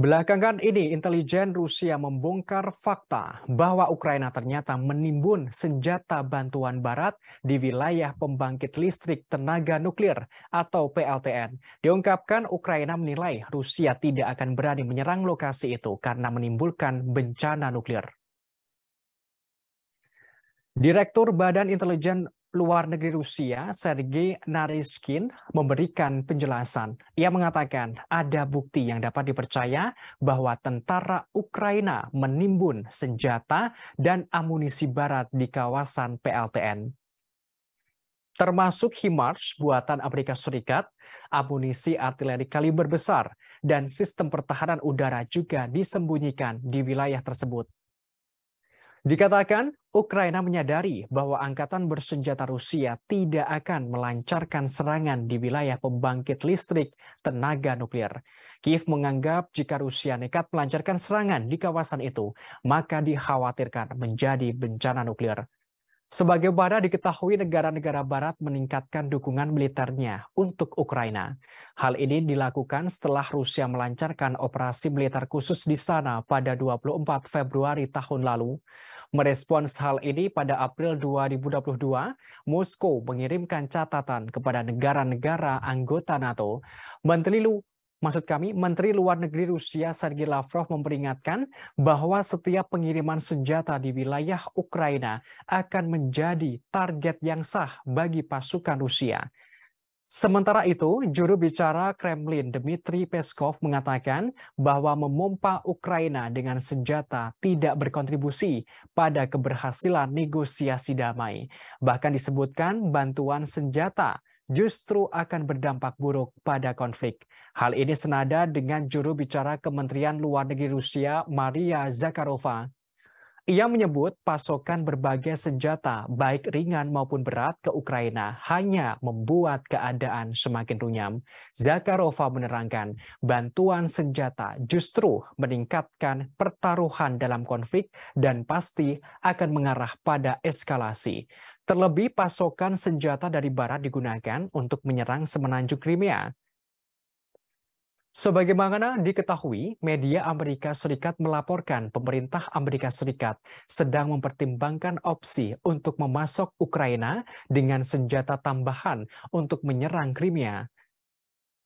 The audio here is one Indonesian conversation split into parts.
Belakangan ini, intelijen Rusia membongkar fakta bahwa Ukraina ternyata menimbun senjata bantuan Barat di wilayah pembangkit listrik tenaga nuklir atau PLTN. Diungkapkan Ukraina menilai Rusia tidak akan berani menyerang lokasi itu karena menimbulkan bencana nuklir. Direktur Badan Intelijen Luar Negeri Rusia, Sergei Naryshkin, memberikan penjelasan. Ia mengatakan ada bukti yang dapat dipercaya bahwa tentara Ukraina menimbun senjata dan amunisi Barat di kawasan PLTN. Termasuk HIMARS buatan Amerika Serikat, amunisi artileri kaliber besar, dan sistem pertahanan udara juga disembunyikan di wilayah tersebut. Dikatakan, Ukraina menyadari bahwa angkatan bersenjata Rusia tidak akan melancarkan serangan di wilayah pembangkit listrik tenaga nuklir. Kiev menganggap jika Rusia nekat melancarkan serangan di kawasan itu, maka dikhawatirkan menjadi bencana nuklir. Sebagai wadah diketahui negara-negara Barat meningkatkan dukungan militernya untuk Ukraina. Hal ini dilakukan setelah Rusia melancarkan operasi militer khusus di sana pada 24 Februari tahun lalu. Merespons hal ini pada April 2022, Moskow mengirimkan catatan kepada negara-negara anggota NATO. Menteri Luar Negeri Rusia Sergei Lavrov memperingatkan bahwa setiap pengiriman senjata di wilayah Ukraina akan menjadi target yang sah bagi pasukan Rusia. Sementara itu, juru bicara Kremlin Dmitry Peskov mengatakan bahwa memompa Ukraina dengan senjata tidak berkontribusi pada keberhasilan negosiasi damai. Bahkan disebutkan bantuan senjata justru akan berdampak buruk pada konflik. Hal ini senada dengan juru bicara Kementerian Luar Negeri Rusia, Maria Zakharova. Ia menyebut pasokan berbagai senjata, baik ringan maupun berat ke Ukraina, hanya membuat keadaan semakin runyam. Zakharova menerangkan, bantuan senjata justru meningkatkan pertaruhan dalam konflik dan pasti akan mengarah pada eskalasi. Terlebih pasokan senjata dari Barat digunakan untuk menyerang semenanjung Crimea. Sebagaimana diketahui, media Amerika Serikat melaporkan pemerintah Amerika Serikat sedang mempertimbangkan opsi untuk memasok Ukraina dengan senjata tambahan untuk menyerang Crimea.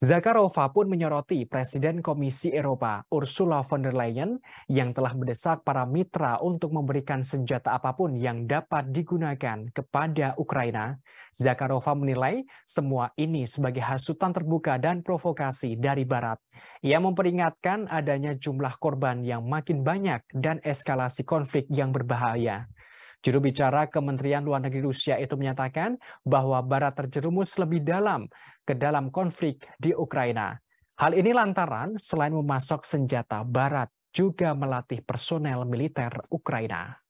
Zakharova pun menyoroti Presiden Komisi Eropa Ursula von der Leyen yang telah mendesak para mitra untuk memberikan senjata apapun yang dapat digunakan kepada Ukraina. Zakharova menilai semua ini sebagai hasutan terbuka dan provokasi dari Barat. Ia memperingatkan adanya jumlah korban yang makin banyak dan eskalasi konflik yang berbahaya. Juru bicara Kementerian Luar Negeri Rusia itu menyatakan bahwa Barat terjerumus lebih dalam ke dalam konflik di Ukraina. Hal ini lantaran selain memasok senjata, Barat juga melatih personel militer Ukraina.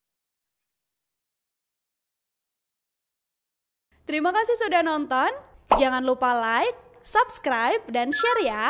Terima kasih sudah nonton. Jangan lupa like, subscribe, dan share ya.